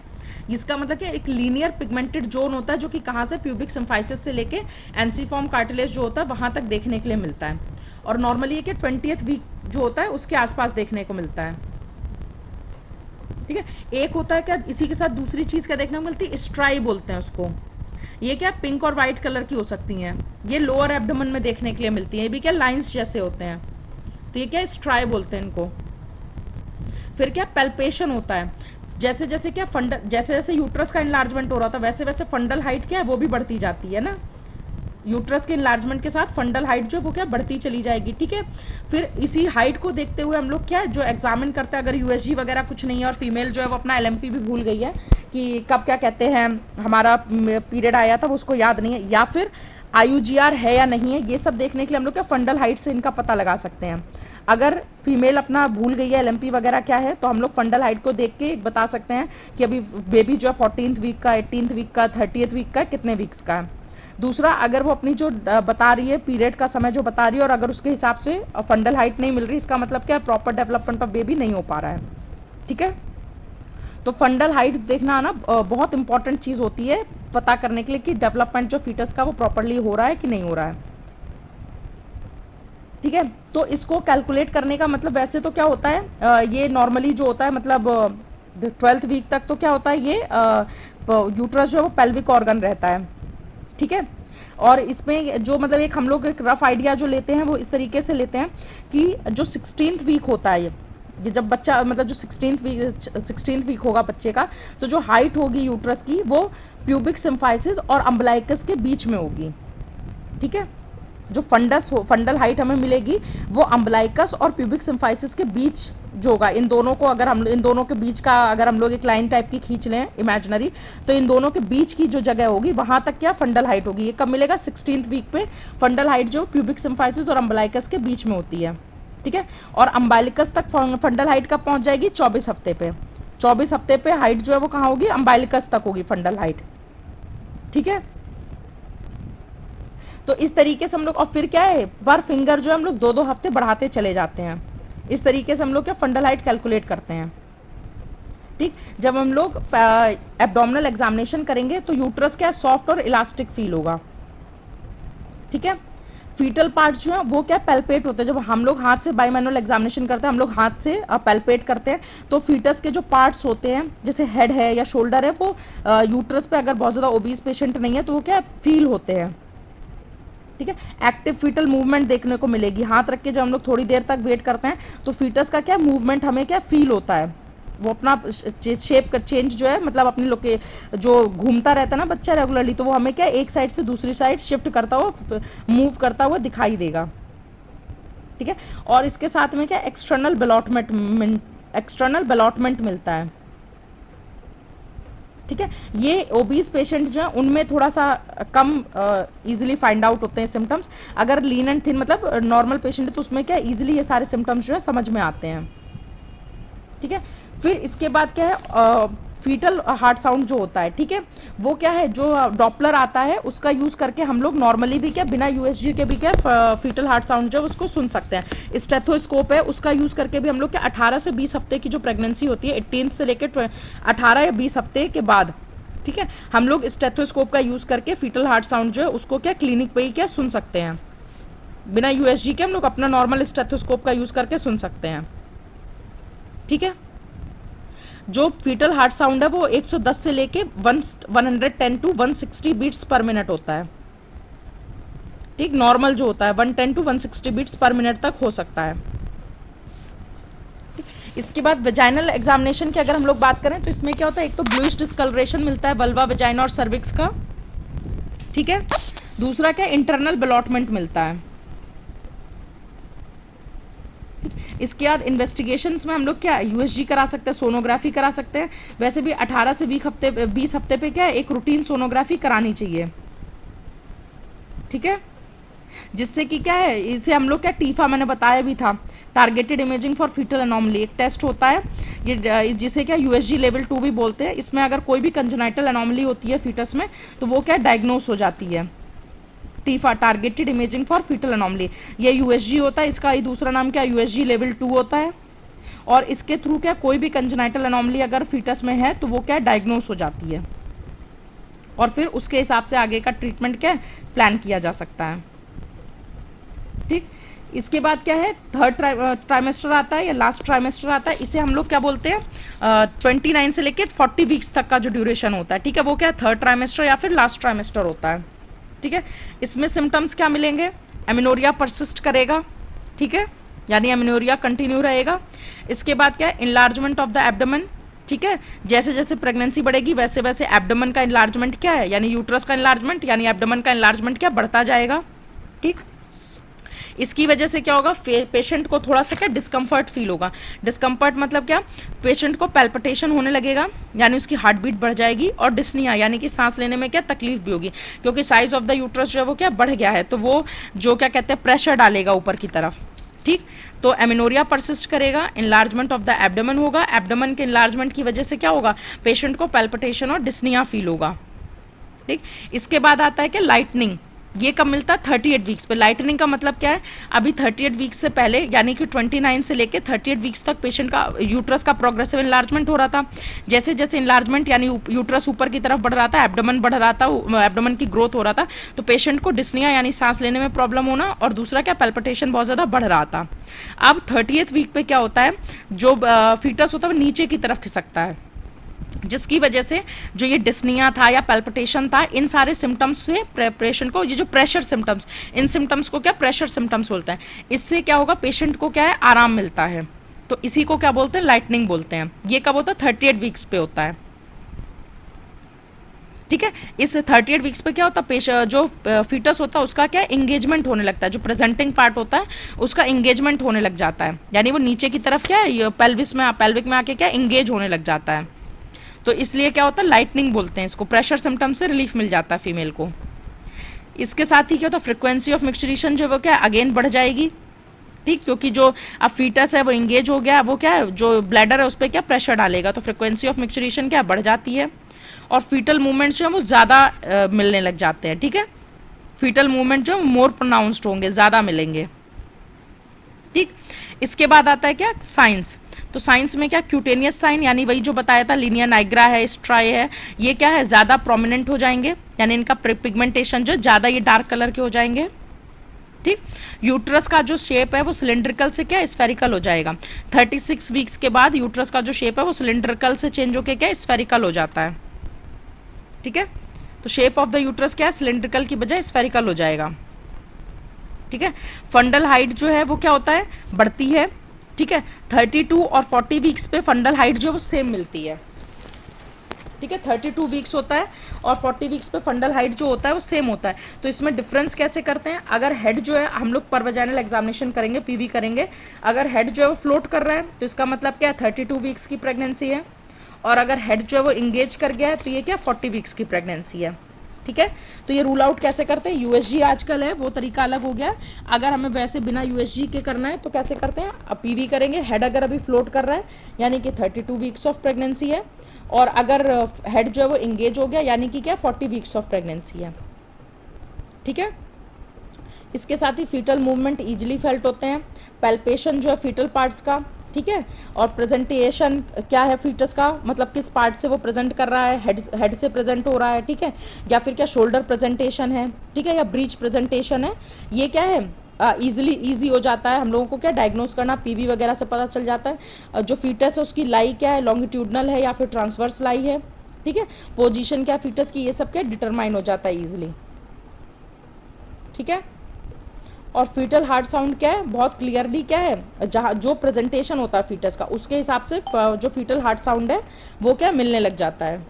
[SPEAKER 1] इसका मतलब क्या, एक लीनियर पिगमेंटेड जोन होता है जो कि कहाँ से, प्यूबिक सिम्फाइसिस से लेके एनसीफॉर्म कार्टिलेज जो होता है वहाँ तक देखने के लिए मिलता है, और नॉर्मली ये कि 20th वीक जो होता है उसके आसपास देखने को मिलता है, ठीक है। एक होता है क्या, इसी के साथ दूसरी चीज़ क्या देखने को मिलती है, स्ट्राई बोलते हैं उसको। ये क्या पिंक और वाइट कलर की हो सकती हैं, ये लोअर एब्डोमेन में देखने के लिए मिलती है, ये भी क्या लाइंस जैसे होते हैं, तो ये क्या स्ट्राई बोलते हैं इनको। फिर क्या पैल्पेशन होता है, जैसे जैसे क्या जैसे जैसे यूट्रस का इनलार्जमेंट हो रहा था वैसे वैसे फंडल हाइट क्या है वो भी बढ़ती जाती है ना, यूट्रस के इनलार्जमेंट के साथ फंडल हाइट जो है वो क्या बढ़ती चली जाएगी, ठीक है। फिर इसी हाइट को देखते हुए हम लोग क्या जो एग्जामिन करते हैं, अगर यूएसजी वगैरह कुछ नहीं है और फीमेल जो है वो अपना एलएमपी भी भूल गई है कि कब क्या कहते हैं हमारा पीरियड आया था वो उसको याद नहीं है, या फिर आईयूजीआर है या नहीं है, ये सब देखने के लिए हम लोग क्या फंडल हाइट से इनका पता लगा सकते हैं। अगर फीमेल अपना भूल गई है एलएमपी वगैरह क्या है, तो हम लोग फंडल हाइट को देख के बता सकते हैं कि अभी बेबी जो है 14th वीक का, 18th वीक का, 30th वीक का, कितने वीक्स का है। दूसरा, अगर वो अपनी जो बता रही है पीरियड का समय जो बता रही है और अगर उसके हिसाब से फंडल हाइट नहीं मिल रही, इसका मतलब क्या है प्रॉपर डेवलपमेंट ऑफ बेबी नहीं हो पा रहा है, ठीक है। तो फंडल हाइट देखना ना बहुत इंपॉर्टेंट चीज़ होती है पता करने के लिए कि डेवलपमेंट जो फीटस का वो प्रॉपरली हो रहा है कि नहीं हो रहा है, ठीक है। तो इसको कैलकुलेट करने का मतलब वैसे तो क्या होता है, ये नॉर्मली जो होता है मतलब 12th वीक तक तो क्या होता है ये यूट्रस जो है वो पेल्विक ऑर्गन रहता है, ठीक है। और इसमें जो मतलब एक हम लोग एक रफ आइडिया जो लेते हैं वो इस तरीके से लेते हैं कि जो 16th वीक होता है ये जब बच्चा मतलब जो 16th वीक होगा बच्चे का, तो जो हाइट होगी यूट्रस की वो प्यूबिक सिम्फाइसिस और अम्बलाइकस के बीच में होगी, ठीक है। जो फंडल हाइट हमें मिलेगी वो अम्बलाइकस और प्यूबिक सिम्फाइसिस के बीच जो होगा, इन दोनों को अगर हम इन दोनों के बीच का अगर हम लोग एक लाइन टाइप की खींच लें इमेजिनरी, तो इन दोनों के बीच की जो जगह होगी वहाँ तक क्या फंडल हाइट होगी। ये कब मिलेगा 16th वीक पे फंडल हाइट जो प्यूबिक सिम्फाइसिस और अम्बलाइकस के बीच में होती है, ठीक है। और अम्बालिकस तक फंडल हाइट कब पहुँच जाएगी 24 हफ्ते पे। 24 हफ्ते पे हाइट जो है वो कहाँ होगी अम्बालिकस तक होगी फंडल हाइट, ठीक है। तो इस तरीके से हम लोग और फिर क्या है पर फिंगर जो है हम लोग 2-2 हफ्ते बढ़ाते चले जाते हैं। इस तरीके से हम लोग क्या फंडल हाइट कैलकुलेट करते हैं, ठीक। जब हम लोग एब्डोमिनल एग्जामिनेशन करेंगे तो यूट्रस क्या सॉफ्ट और इलास्टिक फील होगा, ठीक है। फीटल पार्ट जो है वो क्या पैल्पेट होते हैं। जब हम लोग हाथ से बाईमैनुअल एग्जामिनेशन करते हैं हम लोग हाथ से पैल्पेट करते हैं, तो फीटस के जो पार्ट्स होते हैं जैसे हेड है या शोल्डर है वो यूट्रस पे अगर बहुत ज़्यादा ओबीज पेशेंट नहीं है तो वो क्या फील होते हैं, ठीक है। एक्टिव फीटल मूवमेंट देखने को मिलेगी। हाथ रख के जब हम लोग थोड़ी देर तक वेट करते हैं तो फीटस का क्या मूवमेंट हमें क्या फील होता है, वो अपना शेप का चेंज जो है मतलब अपने लोग के जो घूमता रहता है ना बच्चा रेगुलरली, तो वो हमें क्या एक साइड से दूसरी साइड शिफ्ट करता हुआ मूव करता हुआ दिखाई देगा, ठीक है। और इसके साथ में क्या एक्सटर्नल बेलॉटमेंट मिलता है, ठीक है। ये ओबीज पेशेंट जो है उनमें थोड़ा सा कम इजीली फाइंड आउट होते हैं सिम्टम्स। अगर लीन एंड थिन मतलब नॉर्मल पेशेंट है तो उसमें क्या इजीली ये सारे सिम्टम्स जो है समझ में आते हैं, ठीक है। फिर इसके बाद क्या है फीटल हार्ट साउंड जो होता है, ठीक है, वो क्या है जो डॉपलर आता है उसका यूज़ करके हम लोग नॉर्मली भी क्या बिना यूएसजी के भी क्या फीटल हार्ट साउंड जो है उसको सुन सकते हैं। स्टेथोस्कोप है उसका यूज़ करके भी हम लोग क्या 18 से 20 हफ्ते की जो प्रेगनेंसी होती है 18th से लेकर 18 या 20 हफ्ते के बाद, ठीक है, हम लोग स्टेथोस्कोप का यूज़ करके फीटल हार्ट साउंड जो है उसको क्या क्लिनिक पे ही क्या सुन सकते हैं। बिना यूएसजी के हम लोग अपना नॉर्मल स्टेथोस्कोप का यूज़ करके सुन सकते हैं, ठीक है। जो फीटल हार्ट साउंड है वो 110 से लेके 110 टू 160 बीट्स पर मिनट होता है, ठीक। नॉर्मल जो होता है 110 टू 160 बीट्स पर मिनट तक हो सकता है। इसके बाद वेजाइनल एग्जामिनेशन की अगर हम लोग बात करें तो इसमें क्या होता है, एक तो ब्लूइश डिस्कलरेशन मिलता है वल्वा, वेजाइना और सर्विक्स का, ठीक है। दूसरा क्या इंटरनल बेलॉटमेंट मिलता है। इसके बाद इन्वेस्टिगेशंस में हम लोग क्या यूएसजी करा सकते हैं, सोनोग्राफी करा सकते हैं। वैसे भी 18 से 20 हफ्ते पे क्या है एक रूटीन सोनोग्राफी करानी चाहिए, ठीक है। जिससे कि क्या है इसे हम लोग क्या टीफा मैंने बताया भी था, targeted imaging for fetal anomaly, एक टेस्ट होता है ये जिसे क्या यूएसजी लेवल 2 भी बोलते हैं। इसमें अगर कोई भी कंजेनाइटल एनॉमली होती है फीटस में तो वो क्या डायग्नोस हो जाती है। TIFFA targeted imaging for fetal anomaly ये यूएसजी होता है, इसका ही दूसरा नाम क्या यूएसजी लेवल 2 होता है। और इसके थ्रू क्या कोई भी कंजेनाइटल एनॉमली अगर फीटस में है तो वो क्या डायग्नोस हो जाती है और फिर उसके हिसाब से आगे का ट्रीटमेंट क्या प्लान किया जा सकता है, ठीक। इसके बाद क्या है थर्ड ट्राइमेस्टर आता है या लास्ट ट्राइमेस्टर आता है, इसे हम लोग क्या बोलते हैं 29 से लेकर 40 वीक्स तक का जो ड्यूरेशन होता है, ठीक है, वो क्या थर्ड ट्राइमेस्टर या फिर लास्ट ट्राइमेस्टर होता है, ठीक है। इसमें सिम्टम्स क्या मिलेंगे, एमिनोरिया परसिस्ट करेगा, ठीक है, यानी एमिनोरिया कंटिन्यू रहेगा। इसके बाद क्या है इनलार्जमेंट ऑफ द एब्डोमेन, ठीक है, जैसे जैसे प्रेगनेंसी बढ़ेगी वैसे वैसे एब्डोमेन का इनलार्जमेंट क्या है, यानी यूट्रस का इनलार्जमेंट यानी एब्डोमेन का इनलार्जमेंट क्या बढ़ता जाएगा। ठीक, इसकी वजह से क्या होगा, पेशेंट को थोड़ा सा क्या डिस्कम्फर्ट फील होगा। डिस्कम्फर्ट मतलब क्या, पेशेंट को पैल्पिटेशन होने लगेगा यानी उसकी हार्ट बीट बढ़ जाएगी, और डिस्निया यानी कि सांस लेने में क्या तकलीफ भी होगी, क्योंकि साइज ऑफ द यूट्रस जो है वो क्या बढ़ गया है, तो वो जो क्या कहते हैं प्रेशर डालेगा ऊपर की तरफ। ठीक, तो एमिनोरिया परसिस्ट करेगा, इनलार्जमेंट ऑफ द एब्डोमेन होगा, एब्डोमेन के इनलार्जमेंट की वजह से क्या होगा, पेशेंट को पैल्पिटेशन और डिस्निया फील होगा। ठीक, इसके बाद आता है क्या लाइटनिंग, ये कब मिलता है 38 वीक्स पे। लाइटनिंग का मतलब क्या है, अभी 38 वीक्स से पहले यानी कि 29 से लेके 38 वीक्स तक पेशेंट का यूट्रस का प्रोग्रेसिव इनलार्जमेंट हो रहा था। जैसे जैसे इनलार्जमेंट यानी यूट्रस ऊपर की तरफ बढ़ रहा था, एब्डोमेन बढ़ रहा था, एब्डोमेन की ग्रोथ हो रहा था, तो पेशेंट को डिस्निया यानी सांस लेने में प्रॉब्लम होना, और दूसरा क्या पैल्पिटेशन बहुत ज़्यादा बढ़ रहा था। अब 30th वीक पे क्या होता है, जो फीटस होता है वो नीचे की तरफ खिसकता है, जिसकी वजह से जो ये डिस्निया था या पैल्पिटेशन था, इन सारे सिम्टम्स से पेशेंट को, ये जो प्रेशर सिम्टम्स, इन सिम्टम्स को क्या प्रेशर सिम्टम्स बोलते हैं। इससे क्या होगा, पेशेंट को क्या है आराम मिलता है, तो इसी को क्या बोलते हैं लाइटनिंग बोलते हैं। ये कब होता है 38 वीक्स पे होता है। ठीक है, इस 38 वीक्स पे क्या होता है, जो फीटस होता है उसका क्या इंगेजमेंट होने लगता है, जो प्रेजेंटिंग पार्ट होता है उसका इंगेजमेंट होने लग जाता है, यानी वो नीचे की तरफ क्या है पेल्विक में आके क्या इंगेज होने लग जाता है, तो इसलिए क्या होता है लाइटनिंग बोलते हैं इसको। प्रेशर सिम्टम से रिलीफ मिल जाता है फीमेल को। इसके साथ ही क्या होता है, फ्रिक्वेंसी ऑफ मिक्सचरेशन जो वो क्या अगेन बढ़ जाएगी। ठीक, क्योंकि जो अब फीटस है वो इंगेज हो गया, वो क्या है जो ब्लैडर है उस पर क्या प्रेशर डालेगा, तो फ्रिक्वेंसी ऑफ मिक्सचरेशन क्या बढ़ जाती है, और फीटल मूवमेंट्स जो है वो ज़्यादा मिलने लग जाते हैं। ठीक है, फीटल मूवमेंट जो मोर प्रोनाउंस्ड होंगे, ज़्यादा मिलेंगे। ठीक, इसके बाद आता है क्या साइंस, तो साइंस में क्या क्यूटेनियस साइन यानी वही जो बताया था लिनिया नाइग्रा है, स्ट्राई है, ये क्या है ज़्यादा प्रोमिनेंट हो जाएंगे, यानी इनका पिगमेंटेशन जो ज़्यादा ये डार्क कलर के हो जाएंगे। ठीक, यूट्रस का जो शेप है वो सिलेंड्रिकल से क्या स्फेरिकल हो जाएगा। 36 वीक्स के बाद यूट्रस का जो शेप है वो सिलेंड्रिकल से चेंज होकर क्या स्फेरिकल हो जाता है। ठीक है, तो शेप ऑफ द यूट्रस क्या है सिलेंड्रिकल की बजाय स्फेरिकल हो जाएगा। ठीक है, फंडल हाइट जो है वो क्या होता है बढ़ती है। ठीक है, 32 और 40 वीक्स पे फंडल हाइट जो है वो सेम मिलती है। ठीक है, 32 वीक्स होता है और 40 वीक्स पे फंडल हाइट जो होता है वो सेम होता है। तो इसमें डिफरेंस कैसे करते हैं, अगर हेड जो है हम लोग पर वजाइनल एग्जामिनेशन करेंगे, पीवी करेंगे, अगर हेड जो है वो फ्लोट कर रहा है तो इसका मतलब क्या है 32 वीक्स की प्रेगनेंसी है, और अगर हेड जो है वो इंगेज कर गया है तो ये क्या 40 वीक्स की प्रेगनेंसी है। ठीक है, तो ये रूल आउट कैसे करते हैं, यूएसजी आजकल है वो तरीका अलग हो गया। अगर हमें वैसे बिना यूएसजी के करना है तो कैसे करते हैं, अब पीवी करेंगे, हेड अगर अभी फ्लोट कर रहा है यानी कि 32 वीक्स ऑफ प्रेगनेंसी है, और अगर हेड जो है वो इंगेज हो गया यानी कि क्या 40 वीक्स ऑफ प्रेगनेंसी है। ठीक है, इसके साथ ही फीटल मूवमेंट ईजिली फेल्ट होते हैं, पैल्पेशन जो है फीटल पार्ट्स का। ठीक है, और प्रेजेंटेशन क्या है फीटस का, मतलब किस पार्ट से वो प्रेजेंट कर रहा है, हेड से प्रेजेंट हो रहा है। ठीक है, या फिर क्या शोल्डर प्रेजेंटेशन है। ठीक है, या ब्रीच प्रेजेंटेशन है, ये क्या है ईजी हो जाता है हम लोगों को क्या डायग्नोस करना, पीवी वगैरह से पता चल जाता है। जो फीटस है उसकी लाई क्या है, लॉन्गिट्यूडनल है या फिर ट्रांसवर्स लाई है। ठीक है, पोजीशन क्या फीटस की, ये सब क्या डिटरमाइन हो जाता है ईजिली। ठीक है, और फीटल हार्ट साउंड क्या है, बहुत क्लियरली क्या है जहाँ जो प्रेजेंटेशन होता है फीटस का उसके हिसाब से जो फीटल हार्ट साउंड है वो क्या मिलने लग जाता है।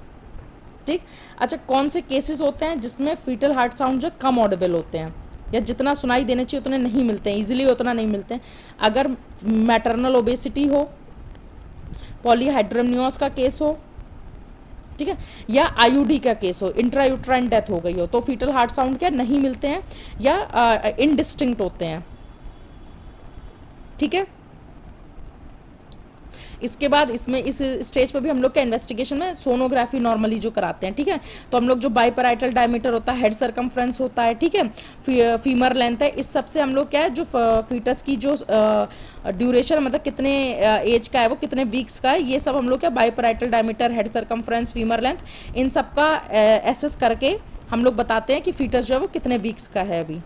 [SPEAKER 1] ठीक, अच्छा कौन से केसेस होते हैं जिसमें फीटल हार्ट साउंड जो कम ऑडिबल होते हैं, या जितना सुनाई देने चाहिए उतने नहीं मिलते हैं, ईजिली उतना नहीं मिलते हैं। अगर मैटरनल ओबेसिटी हो, पॉलीहाइड्रोमनियोस का केस हो, ठीक है, या आईयूडी का केस हो, इंट्रायूट्राइन डेथ हो गई हो, तो फीटल हार्ट साउंड क्या नहीं मिलते हैं या इनडिस्टिंक्ट होते हैं। ठीक है, इसके बाद इसमें इस स्टेज पे भी हम लोग क्या इन्वेस्टिगेशन में सोनोग्राफी नॉर्मली जो कराते हैं। ठीक है, तो हम लोग जो बाइपैराइटल डायमीटर होता है, हेड सर्कमफ्रेंस होता है, ठीक है, फीमर लेंथ है, इस सब से हम लोग क्या है जो फीटस की जो ड्यूरेशन मतलब कितने एज का है वो कितने वीक्स का है, ये सब हम लोग क्या biparietal diameter, head circumference, femur length, इन सब का एसेस करके हम लोग बताते हैं कि फीटस जो है वो कितने वीक्स का है अभी।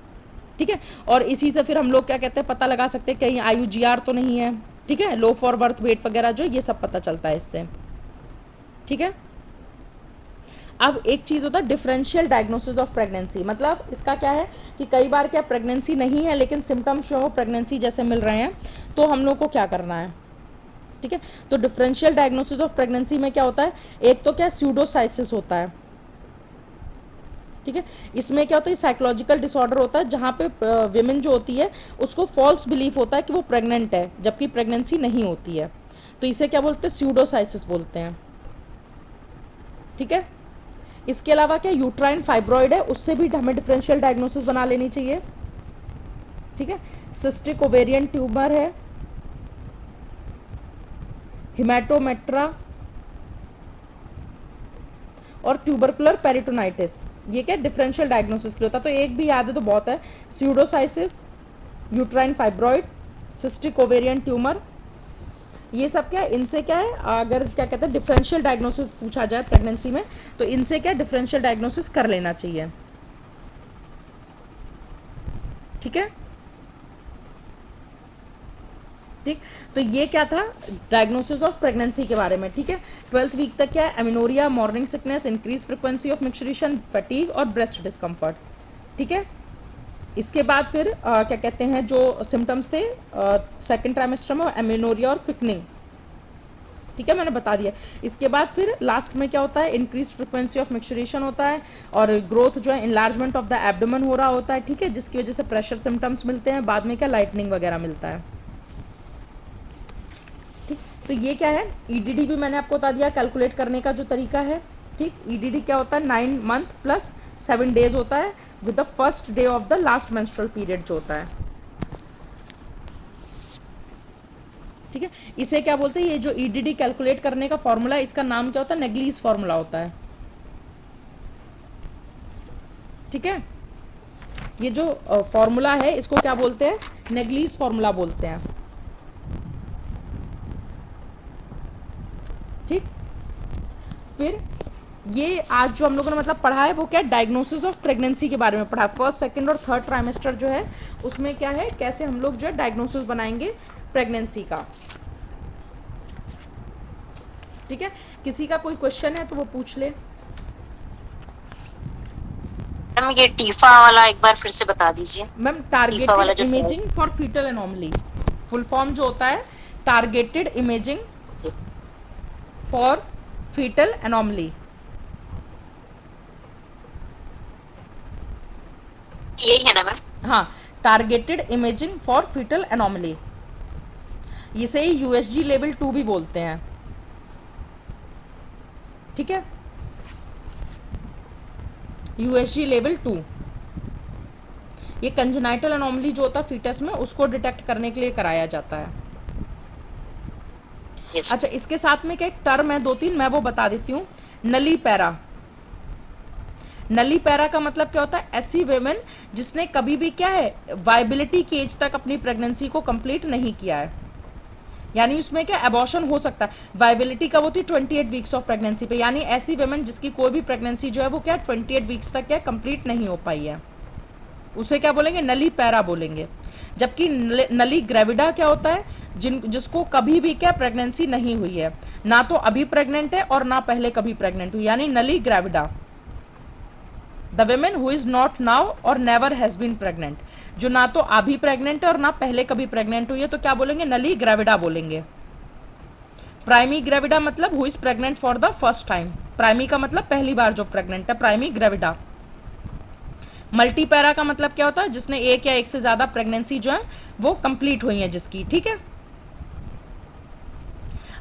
[SPEAKER 1] ठीक है, और इसी से फिर हम लोग क्या कहते हैं पता लगा सकते हैं कहीं IUGR तो नहीं है। ठीक है, लो फॉर बर्थ वेट वगैरह जो ये सब पता चलता है इससे। ठीक है, अब एक चीज़ होता है डिफरेंशियल डायग्नोसिस ऑफ प्रेगनेंसी, मतलब इसका क्या है कि कई बार क्या प्रेगनेंसी नहीं है लेकिन सिम्टम्स जो है वो प्रेगनेंसी जैसे मिल रहे हैं, तो हम लोग को क्या करना है, ठीक है। तो डिफरेंशियल डायग्नोसिस ऑफ प्रेगनेंसी में क्या होता है, एक तो क्या स्यूडोसाइसिस होता है, ठीक है। इसमें क्या होता है, साइकोलॉजिकल डिसऑर्डर होता है जहाँ पे विमेन जो होती है उसको फॉल्स बिलीफ होता है कि वो प्रेग्नेंट है जबकि प्रेगनेंसी नहीं होती है, तो इसे क्या बोलते हैं, स्यूडोसाइसिस बोलते हैं, ठीक है। इसके अलावा क्या यूट्राइन फाइब्रॉइड है, उससे भी हमें डिफरेंशियल डायग्नोसिस बना लेनी चाहिए, ठीक है। सिस्टिक ओवेरियन ट्यूमर है, हिमेटोमेट्रा और ट्यूबरकुलर पेरिटोनाइटिस, ये क्या डिफरेंशियल डायग्नोसिस के लिए होता है, तो एक भी याद है तो बहुत है, pseudocyesis, uterine fibroid, cystic ovarian tumour, ये सब क्या है, इनसे क्या है, अगर क्या कहते हैं डिफरेंशियल डायग्नोसिस पूछा जाए प्रेगनेंसी में तो इनसे क्या डिफरेंशियल डायग्नोसिस कर लेना चाहिए, ठीक है। ठीक, तो ये क्या था डायग्नोसिस ऑफ प्रेगनेंसी के बारे में, ठीक है। 12th वीक तक क्या है, amenorrhoea, morning sickness, increase frequency of menstruation, fatigue और ब्रेस्ट डिस्कम्फर्ट, ठीक है। इसके बाद फिर क्या कहते हैं जो सिम्टम्स थे सेकेंड ट्राइमेस्टर में, एमिनोरिया और क्विकनिंग, ठीक है, मैंने बता दिया। इसके बाद फिर लास्ट में क्या होता है, इंक्रीज फ्रिक्वेंसी ऑफ मेंस्ट्रुएशन होता है और ग्रोथ जो है इनलार्जमेंट ऑफ द एब्डोमेन हो रहा होता है, ठीक है, जिसकी वजह से प्रेशर सिम्टम्स मिलते हैं, बाद में क्या लाइटनिंग वगैरह मिलता है, ठीक। तो ये क्या है, ईडीडी भी मैंने आपको बता दिया कैलकुलेट करने का जो तरीका है, ठीक। ईडीडी क्या होता है, 9 मंथ प्लस 7 डेज होता है with the first day of the last menstrual period जो होता है, ठीक है। इसे क्या बोलते हैं, ये जो ईडीडी कैलकुलेट करने का फॉर्मूला है इसका नाम क्या होता है, नेग्लीज फॉर्मूला होता है, ठीक है। ये जो फॉर्मूला है इसको क्या बोलते हैं, नेग्लीज फॉर्मूला बोलते हैं, ठीक। फिर ये आज जो हम लोगों ने मतलब पढ़ा है वो क्या डायग्नोसिस ऑफ प्रेगनेंसी के बारे में पढ़ा, फर्स्ट सेकंड और थर्ड ट्राइमेस्टर जो है उसमें क्या है, कैसे हम लोग जो है डायग्नोसिस बनाएंगे प्रेगनेंसी का, ठीक है। किसी का कोई क्वेश्चन है तो वो पूछ ले।
[SPEAKER 2] मैम ये टीफा वाला एक बार फिर से बता दीजिए।
[SPEAKER 1] Ma'am targeted imaging for fetal anomaly, full form जो होता है targeted imaging for fetal anomaly,
[SPEAKER 2] यही है ना मैम?
[SPEAKER 1] हाँ, targeted imaging for fetal anomaly, इसे यूएसजी लेवल 2 भी बोलते हैं, ठीक है, यूएसजी लेवल 2, ये कंजेनाइटल एनोमली जो होता है फीटस में उसको डिटेक्ट करने के लिए कराया जाता है।
[SPEAKER 2] yes.
[SPEAKER 1] अच्छा, इसके साथ में क्या एक टर्म है 2-3 मैं वो बता देती हूँ, नली पैरा। नली पैरा का मतलब क्या होता है, ऐसी वेमेन जिसने कभी भी क्या है वाइबिलिटी की एज तक अपनी प्रेगनेंसी को कंप्लीट नहीं किया है, यानी उसमें क्या एबॉर्शन हो सकता है, वाइबिलिटी कब होती है 28 वीक्स ऑफ प्रेगनेंसी पे, यानी ऐसी वेमेन जिसकी कोई भी प्रेगनेंसी जो है वो क्या 28 वीक्स तक क्या कंप्लीट नहीं हो पाई है, उसे क्या बोलेंगे, नली पैरा बोलेंगे। जबकि नली ग्रेविडा क्या होता है, जिसको कभी भी क्या प्रेगनेंसी नहीं हुई है, ना तो अभी प्रेग्नेंट है और ना पहले कभी प्रेग्नेंट हुई, यानी नली gravida, the women who is not now और नेवर हैज बीन प्रेग्नेंट, जो ना तो अभी प्रेग्नेंट है और ना पहले कभी प्रेग्नेंट हुई है, तो क्या बोलेंगे, नली ग्रेविडा बोलेंगे। प्राइमी ग्रेविडा मतलब who is pregnant for the first time, primi का मतलब पहली बार जो प्रेग्नेंट है, प्राइमी ग्रेविडा। मल्टी पैरा का मतलब क्या होता है, जिसने एक या एक से ज्यादा प्रेगनेंसी जो है वो कंप्लीट हुई है जिसकी, ठीक है।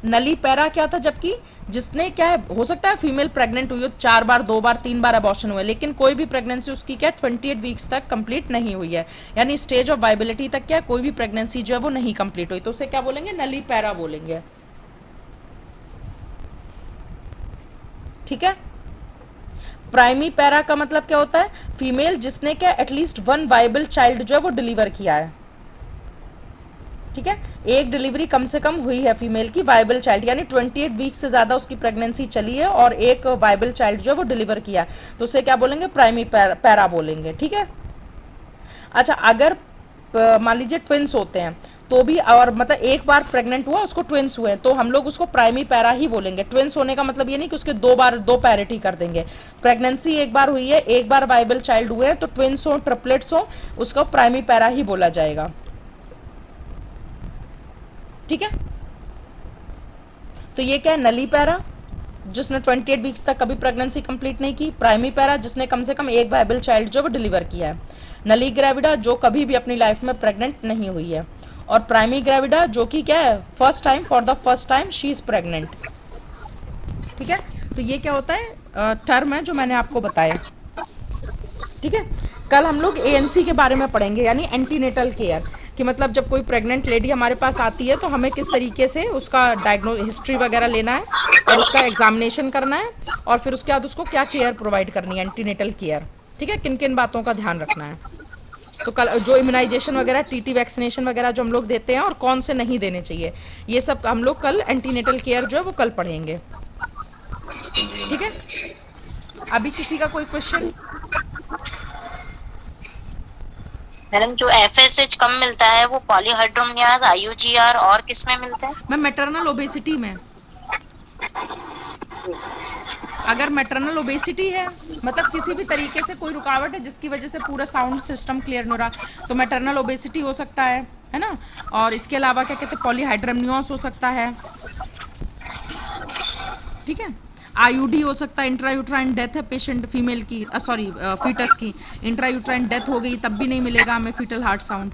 [SPEAKER 1] नली पैरा क्या था, जबकि जिसने क्या है, हो सकता है फीमेल प्रेग्नेंट हुई हो 4 बार 2 बार 3 बार अबॉर्शन हुए, लेकिन कोई भी प्रेगनेंसी उसकी क्या 28 वीक्स तक कंप्लीट नहीं हुई है, यानी स्टेज ऑफ वाइबिलिटी तक क्या कोई भी प्रेगनेंसी जो है वो नहीं कंप्लीट हुई, तो उसे क्या बोलेंगे, नली पैरा बोलेंगे, ठीक है। प्राइमी पैरा का मतलब क्या होता है, फीमेल जिसने क्या एटलीस्ट 1 वाइबल चाइल्ड जो है वो डिलीवर किया है, ठीक है, एक डिलीवरी कम से कम हुई है फीमेल की, वाइबल चाइल्ड, यानी 28 वीक से ज़्यादा उसकी प्रेगनेंसी चली है और एक वाइबल चाइल्ड जो है वो डिलीवर किया है, तो उसे क्या बोलेंगे, प्राइमी पैरा बोलेंगे, ठीक है। अच्छा, अगर मान लीजिए ट्विंस होते हैं तो भी, और मतलब एक बार प्रेग्नेंट हुआ उसको ट्विंस हुए, तो हम लोग उसको प्राइमी पैरा ही बोलेंगे। ट्विंस होने का मतलब ये नहीं कि उसके 2 बार 2 पैरिटी कर देंगे, प्रेगनेंसी एक बार हुई है, एक बार वाइबल चाइल्ड हुए हैं, तो ट्विंस हो ट्रिपलेट्स हो उसका प्राइमी पैरा ही बोला जाएगा, ठीक है। तो ये क्या है, नली पैरा जिसने 28 वीक्स तक कभी प्रेगनेंसी कंप्लीट नहीं की, प्राइमी पैरा जिसने कम से कम एक वायबल चाइल्ड जो वो डिलीवर किया है, नली ग्रेविडा जो कभी भी अपनी लाइफ में प्रेग्नेंट नहीं हुई है, और प्राइमी ग्रेविडा जो कि क्या है, first time, for the first time she is pregnant. ठीक है, तो ये क्या होता है, टर्म है जो मैंने आपको बताया। ठीक है, कल हम लोग एएनसी के बारे में पढ़ेंगे, यानी एंटीनेटल केयर, कि मतलब जब कोई प्रेग्नेंट लेडी हमारे पास आती है तो हमें किस तरीके से उसका हिस्ट्री वगैरह लेना है और उसका एग्जामिनेशन करना है, और फिर उसके बाद उसको क्या केयर प्रोवाइड करनी है, एंटीनेटल केयर। ठीक है, किन किन बातों का ध्यान रखना है। तो कल जो इम्यूनाइजेशन वगैरह, टीटी वैक्सीनेशन वगैरह जो हम लोग देते हैं और कौन से नहीं देने चाहिए, ये सब हम लोग कल एंटीनेटल केयर जो है वो कल पढ़ेंगे। ठीक है, अभी किसी का कोई क्वेश्चन?
[SPEAKER 2] मैडम जो एफएसएच कम मिलता है वो पॉलीहाइड्रोमनियाज, आईयूजीआर और किस में मिलता है?
[SPEAKER 1] मैं मैटरनल ओबेसिटी में, अगर मैटरनल ओबेसिटी है मतलब किसी भी तरीके से कोई रुकावट है जिसकी वजह से पूरा साउंड सिस्टम क्लियर नहीं हो रहा, तो मैटरनल ओबेसिटी हो सकता है ना। और इसके अलावा क्या कहते हैं, पॉलीहाइड्रोमनियोस हो सकता है। ठीक है, आईयूडी हो सकता है, इंट्रायूट्राइन डेथ है पेशेंट फीमेल की, सॉरी फीटस की, इंट्रायूट्राइन डेथ हो गई तब भी नहीं मिलेगा हमें फीटल हार्ट साउंड।